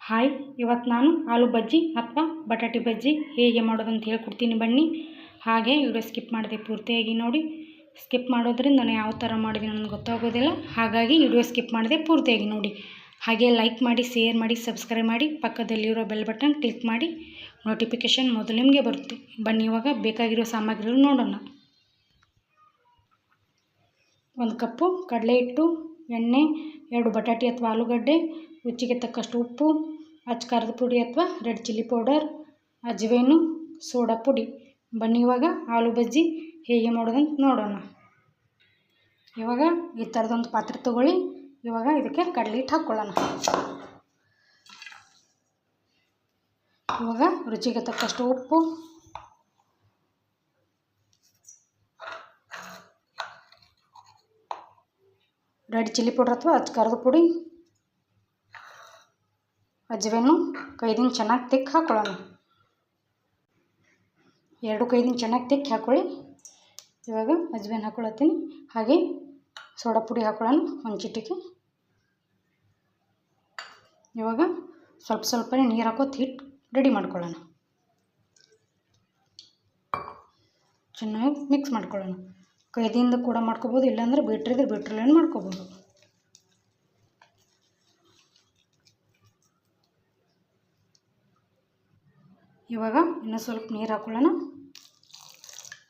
Hi, ಇವತ್ತು ನಾನು ಆಲೂ ಬಜ್ಜಿ ಅಥವಾ ಬಟಾಟೆ ಬಜ್ಜಿ ಹೇಗೆ ಮಾಡೋದಂತ ಹೇಳ್ಕೊಡ್ತೀನಿ ಬನ್ನಿ. ಹಾಗೆ ವಿಡಿಯೋ ಸ್ಕಿಪ್ ಮಾಡದೆ ಪೂರ್ತಿಯಾಗಿ ನೋಡಿ. ಸ್ಕಿಪ್ ಮಾಡೋದ್ರಿಂದ ನಾನು ಯಾವ ಥರ ಮಾಡಿದ್ದೀನಿ ನನಗೆ ಗೊತ್ತಾಗೋದಿಲ್ಲ. ಹಾಗಾಗಿ ವಿಡಿಯೋ ಸ್ಕಿಪ್ ಮಾಡದೆ ಪೂರ್ತಿಯಾಗಿ ನೋಡಿ. ಹಾಗೆ ಲೈಕ್ ಮಾಡಿ, ಶೇರ್ ಮಾಡಿ, ಸಬ್ಸ್ಕ್ರೈಬ್ ಮಾಡಿ, ಪಕ್ಕದಲ್ಲಿರೋ ಬೆಲ್ ಬಟನ್ ಕ್ಲಿಕ್ ಮಾಡಿ. ನೋಟಿಫಿಕೇಷನ್ ಮೊದಲು ನಿಮಗೆ ಬರುತ್ತೆ. ಬನ್ನಿ ಇವಾಗ ಬೇಕಾಗಿರೋ ಸಾಮಗ್ರಿಗಳು ನೋಡೋಣ. 1 ಕಪ್ಪು ಕಡಲೆ ಹಿಟ್ಟು, ಎಣ್ಣೆ, 2 ಬಟಾಟೆ ಅಥವಾ ಆಲೂಗಡ್ಡೆ, ರುಚಿಗೆ ತಕ್ಕಷ್ಟು ಉಪ್ಪು, ಅಚ್ಚ ಖಾರದ ಪುಡಿ ಅಥವಾ ರೆಡ್ ಚಿಲ್ಲಿ ಪೌಡರ್, ಅಜವೇನು, ಸೋಡಾ ಪುಡಿ. ಬನ್ನಿ ಇವಾಗ ಆಲೂ ಬಜ್ಜಿ ಹೇಗೆ ಮಾಡೋದಂತ ನೋಡೋಣ. ಇವಾಗ ಈ ಥರದೊಂದು ಪಾತ್ರೆ ತೊಗೊಳ್ಳಿ. ಇವಾಗ ಇದಕ್ಕೆ ಕಡಲೆ ಹಿಟ್ಟು ಹಾಕ್ಕೊಳ್ಳೋಣ. ಇವಾಗ ರುಚಿಗೆ ತಕ್ಕಷ್ಟು ಉಪ್ಪು, ರೆಡ್ ಚಿಲ್ಲಿ ಪೌಡರ್ ಅಥವಾ ಅಚ್ಚ ಖಾರದ ಪುಡಿ, ಅಜವೇನು ಕೈದಿಂದ ಚೆನ್ನಾಗಿ ತಿಕ್ಕಿ ಹಾಕ್ಕೊಳ್ಳೋಣ. 2 ಕೈದಿಂದ ಚೆನ್ನಾಗಿ ತಿಕ್ಕಿ ಹಾಕ್ಕೊಳ್ಳಿ. ಇವಾಗ ಅಜವೇನು ಹಾಕ್ಕೊಳತ್ತೀನಿ. ಹಾಗೆ ಸೋಡಾ ಪುಡಿ ಹಾಕ್ಕೊಳ್ಳೋಣ, 1 ಚಿಟಿಕೆ. ಇವಾಗ ಸ್ವಲ್ಪನೇ ನೀರು ಹಾಕೋದು ಹಿಟ್ಟು ರೆಡಿ ಮಾಡ್ಕೊಳ್ಳೋಣ. ಚೆನ್ನಾಗಿ ಮಿಕ್ಸ್ ಮಾಡ್ಕೊಳ್ಳೋಣ. ಕೈದಿಂದ ಕೂಡ ಮಾಡ್ಕೋಬೋದು, ಇಲ್ಲಾಂದರೆ ಬೀಟ್ರಿದ್ರೆ ಬೀಟ್ರಲ್ಲೇನು ಮಾಡ್ಕೋಬೋದು. ಇವಾಗ ಇನ್ನೂ ಸ್ವಲ್ಪ ನೀರು ಹಾಕ್ಕೊಳ್ಳೋಣ.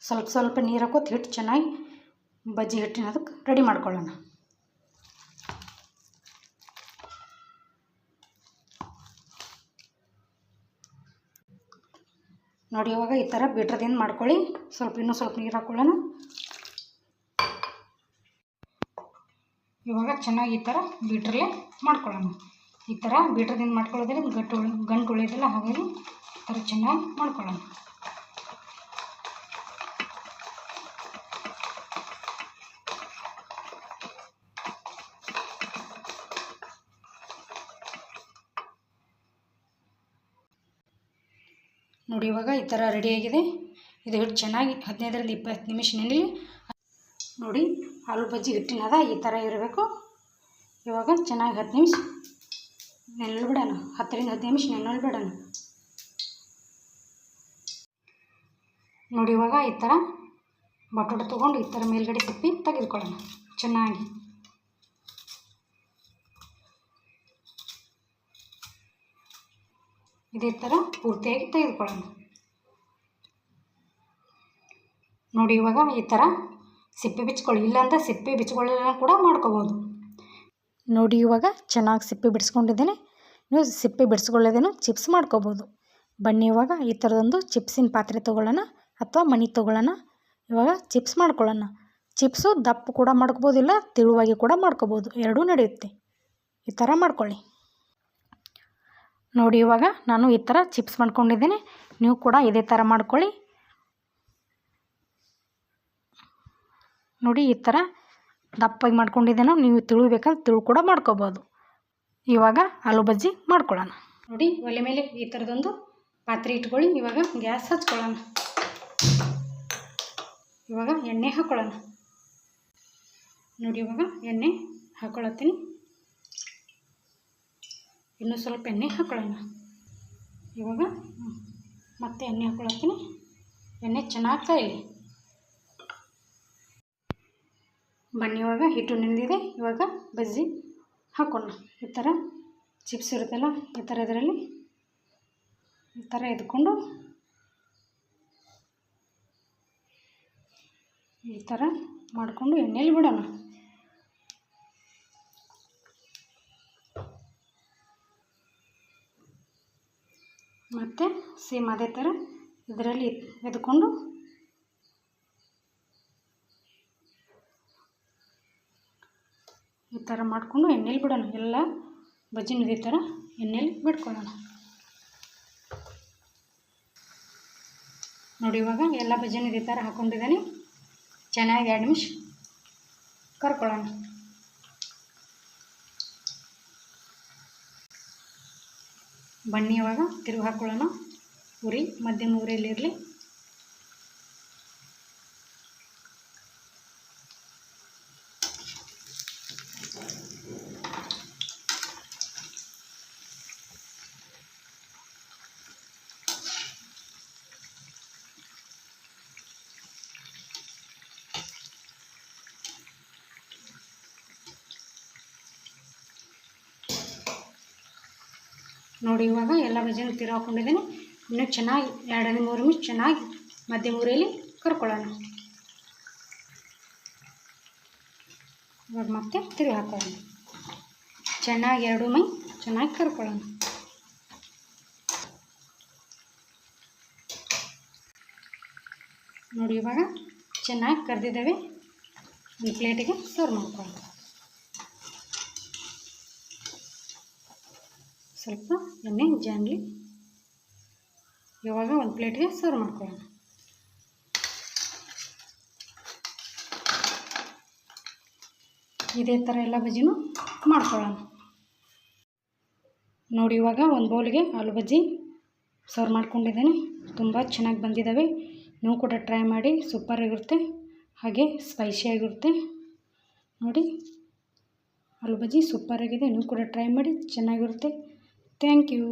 ಸ್ವಲ್ಪ ನೀರು ಹಾಕೋದು ಹಿಟ್ಟು ಚೆನ್ನಾಗಿ ಬಜ್ಜಿ ಹಿಟ್ಟಿನ ಅದಕ್ಕೆ ರೆಡಿ ಮಾಡ್ಕೊಳ್ಳೋಣ. ನೋಡಿ ಇವಾಗ ಈ ಥರ ಬೀಟ್ರದಿಂದ ಮಾಡ್ಕೊಳ್ಳಿ. ಇನ್ನೂ ಸ್ವಲ್ಪ ನೀರು ಹಾಕ್ಕೊಳ್ಳೋಣ. ಇವಾಗ ಚೆನ್ನಾಗಿ ಈ ಥರ ಬೀಟ್ರಲ್ಲೇ ಮಾಡ್ಕೊಳ್ಳೋಣ. ಈ ಥರ ಬೀಟ್ರದಿಂದ ಮಾಡ್ಕೊಳ್ಳೋದ್ರಿಂದ ಗಂಟು ಉಳಿಯೋದಿಲ್ಲ. ಹಾಗಾಗಿ ಈ ಥರ ಚೆನ್ನಾಗಿ ಮಾಡ್ಕೊಳ್ಳೋಣ. ನೋಡಿ ಇವಾಗ ಈ ಥರ ರೆಡಿಯಾಗಿದೆ. ಇದು ಹಿಟ್ಟು ಚೆನ್ನಾಗಿ 15ರಿಂದ 20 ನಿಮಿಷ ನೆನೆಯಲಿ. ನೋಡಿ ಆಲೂ ಬಜ್ಜಿ ಹಿಟ್ಟಿನದ ಈ ಥರ ಇರಬೇಕು. ಇವಾಗ ಚೆನ್ನಾಗಿ 10 ನಿಮಿಷ ನೆನೆಯಲು ಬಿಡೋಣ. 10ರಿಂದ 15 ನಿಮಿಷ ನೆನೆಯಲು ಬಿಡೋಣ. ನೋಡಿ ಇವಾಗ ಈ ಥರ ಬಟಾಟೆ ತೊಗೊಂಡು ಈ ಥರ ಮೇಲ್ಗಡೆ ಸಿಪ್ಪಿ ತೆಗೆದುಕೊಳ್ಳೋಣ ಚೆನ್ನಾಗಿ. ಇದೇ ಥರ ಪೂರ್ತಿಯಾಗಿ ತೆಗೆದುಕೊಳ್ಳೋಣ. ನೋಡಿ ಇವಾಗ ಈ ಥರ ಸಿಪ್ಪೆ ಬಿಚ್ಕೊಳ್ಳಿ, ಇಲ್ಲಾಂದರೆ ಸಿಪ್ಪೆ ಬಿಚ್ಕೊಳ್ಳೋಣ ಕೂಡ ಮಾಡ್ಕೋಬೋದು. ನೋಡಿ ಇವಾಗ ಚೆನ್ನಾಗಿ ಸಿಪ್ಪೆ ಬಿಡಿಸ್ಕೊಂಡಿದ್ದೇನೆ. ನೀವು ಸಿಪ್ಪೆ ಬಿಡಿಸ್ಕೊಳ್ಳೋದೇನು ಚಿಪ್ಸ್ ಮಾಡ್ಕೋಬೋದು. ಬನ್ನಿ ಇವಾಗ ಈ ಥರದೊಂದು ಚಿಪ್ಸಿನ ಪಾತ್ರೆ ತೊಗೊಳ್ಳೋಣ ಅಥವಾ ಮಣಿ ತೊಗೊಳ್ಳೋಣ. ಇವಾಗ ಚಿಪ್ಸ್ ಮಾಡ್ಕೊಳ್ಳೋಣ. ಚಿಪ್ಸು ದಪ್ಪ ಕೂಡ ಮಾಡ್ಕೋಬೋದು, ಇಲ್ಲ ತೆಳುವಾಗಿ ಕೂಡ ಮಾಡ್ಕೋಬೋದು, ಎರಡೂ ನಡೆಯುತ್ತೆ. ಈ ಥರ ಮಾಡ್ಕೊಳ್ಳಿ. ನೋಡಿ ಇವಾಗ ನಾನು ಈ ಥರ ಚಿಪ್ಸ್ ಮಾಡ್ಕೊಂಡಿದ್ದೇನೆ. ನೀವು ಕೂಡ ಇದೇ ಥರ ಮಾಡ್ಕೊಳ್ಳಿ. ನೋಡಿ ಈ ಥರ ದಪ್ಪಾಗಿ ಮಾಡ್ಕೊಂಡಿದ್ದೇನೆ. ನೀವು ತಿಳು ಬೇಕಂದ್ರೆ ತಿಳು ಕೂಡ ಮಾಡ್ಕೋಬೋದು. ಇವಾಗ ಆಲೂ ಬಜ್ಜಿ ಮಾಡ್ಕೊಳ್ಳೋಣ. ನೋಡಿ ಒಲೆ ಮೇಲೆ ಈ ಥರದೊಂದು ಪಾತ್ರೆ ಇಟ್ಕೊಳ್ಳಿ. ಇವಾಗ ಗ್ಯಾಸ್ ಹಚ್ಕೊಳ್ಳೋಣ. ಇವಾಗ ಎಣ್ಣೆ ಹಾಕ್ಕೊಳ್ಳೋಣ. ನೋಡಿ ಇವಾಗ ಎಣ್ಣೆ ಹಾಕ್ಕೊಳತ್ತೀನಿ. ಇನ್ನೂ ಸ್ವಲ್ಪ ಎಣ್ಣೆ ಹಾಕ್ಕೊಳ್ಳೋಣ. ಇವಾಗ ಮತ್ತೆ ಎಣ್ಣೆ ಹಾಕ್ಕೊಳತ್ತೀನಿ. ಎಣ್ಣೆ ಚೆನ್ನಾಗಿ ಕಾಯಲಿ. ಬನ್ನಿ ಇವಾಗ ಹಿಟ್ಟು ನೆನೆದಿದೆ. ಇವಾಗ ಬಜ್ಜಿ ಹಾಕೋಣ. ಈ ಥರ ಚಿಪ್ಸ್ ಇರುತ್ತಲ್ಲ, ಈ ಥರ ಇದರಲ್ಲಿ ಈ ಥರ ಎದ್ಕೊಂಡು ಈ ಥರ ಮಾಡಿಕೊಂಡು ಎಣ್ಣೆಯಲ್ಲಿ ಬಿಡೋಣ. ಮತ್ತು ಸೇಮ್ ಅದೇ ಥರ ಇದರಲ್ಲಿ ಎದ್ಕೊಂಡು ಈ ಥರ ಮಾಡಿಕೊಂಡು ಎಣ್ಣೆಲಿ ಬಿಡೋಣ. ಎಲ್ಲ ಬಜ್ಜಿನ ಇದೇ ಥರ ಎಣ್ಣೆಲಿ ಬಿಟ್ಕೊಳ್ಳೋಣ. ನೋಡಿ ಇವಾಗ ಎಲ್ಲ ಬಜ್ಜಿನ ಇದೇ ಥರ ಹಾಕ್ಕೊಂಡಿದ್ದಾನೆ. ಚೆನ್ನಾಗಿ 2 ನಿಮಿಷ ಕರ್ಕೊಳ್ಳೋಣ. ಬನ್ನಿ ಇವಾಗ ತಿರುಗಿ ಹಾಕ್ಕೊಳ್ಳೋಣ. ಉರಿ ಮಧ್ಯಮ ಉರಿಯಲ್ಲಿರಲಿ. ನೋಡಿ ಇವಾಗ ಎಲ್ಲ ಬಜ್ಜಿನೂ ತಿರುಗಾಕೊಂಡಿದ್ದೀನಿ. ಇನ್ನೂ ಚೆನ್ನಾಗಿ 2-3 ನಿಮಿಷ ಚೆನ್ನಾಗಿ ಮಧ್ಯಮ ಉರಿಯಲ್ಲಿ ಕರ್ಕೊಳ್ಳೋಣ. ಇವಾಗ ಮತ್ತೆ ತಿರುಗಿ ಹಾಕೊಳ್ಳೋಣ. ಚೆನ್ನಾಗಿ 2 ಮೈ ಚೆನ್ನಾಗಿ ಕರ್ಕೊಳ್ಳೋಣ. ನೋಡಿ ಇವಾಗ ಚೆನ್ನಾಗಿ ಕರೆದಿದ್ದೇವೆ. ಒಂದು ಪ್ಲೇಟಿಗೆ ಸರ್ವ್ ಮಾಡ್ಕೊಳ್ಳೋಣ. ಸ್ವಲ್ಪ ಎಣ್ಣೆ ಜಾನ್ಲಿ. ಇವಾಗ ಒಂದು ಪ್ಲೇಟ್ಗೆ ಸರ್ವ್ ಮಾಡ್ಕೊಳ್ಳೋಣ. ಇದೇ ಥರ ಎಲ್ಲ ಬಜ್ಜಿನೂ ಮಾಡ್ಕೊಳ್ಳೋಣ. ನೋಡಿ ಇವಾಗ ಒಂದು ಬೌಲ್ಗೆ ಆಲೂ ಬಜ್ಜಿ ಸರ್ವ್ ಮಾಡ್ಕೊಂಡಿದ್ದೇನೆ. ತುಂಬ ಚೆನ್ನಾಗಿ ಬಂದಿದ್ದಾವೆ. ನೀವು ಕೂಡ ಟ್ರೈ ಮಾಡಿ, ಸೂಪರಾಗಿರುತ್ತೆ, ಹಾಗೆ ಸ್ಪೈಸಿಯಾಗಿರುತ್ತೆ. ನೋಡಿ ಆಲೂ ಬಜ್ಜಿ ಸೂಪರಾಗಿದೆ. ನೀವು ಕೂಡ ಟ್ರೈ ಮಾಡಿ, ಚೆನ್ನಾಗಿರುತ್ತೆ. Thank you.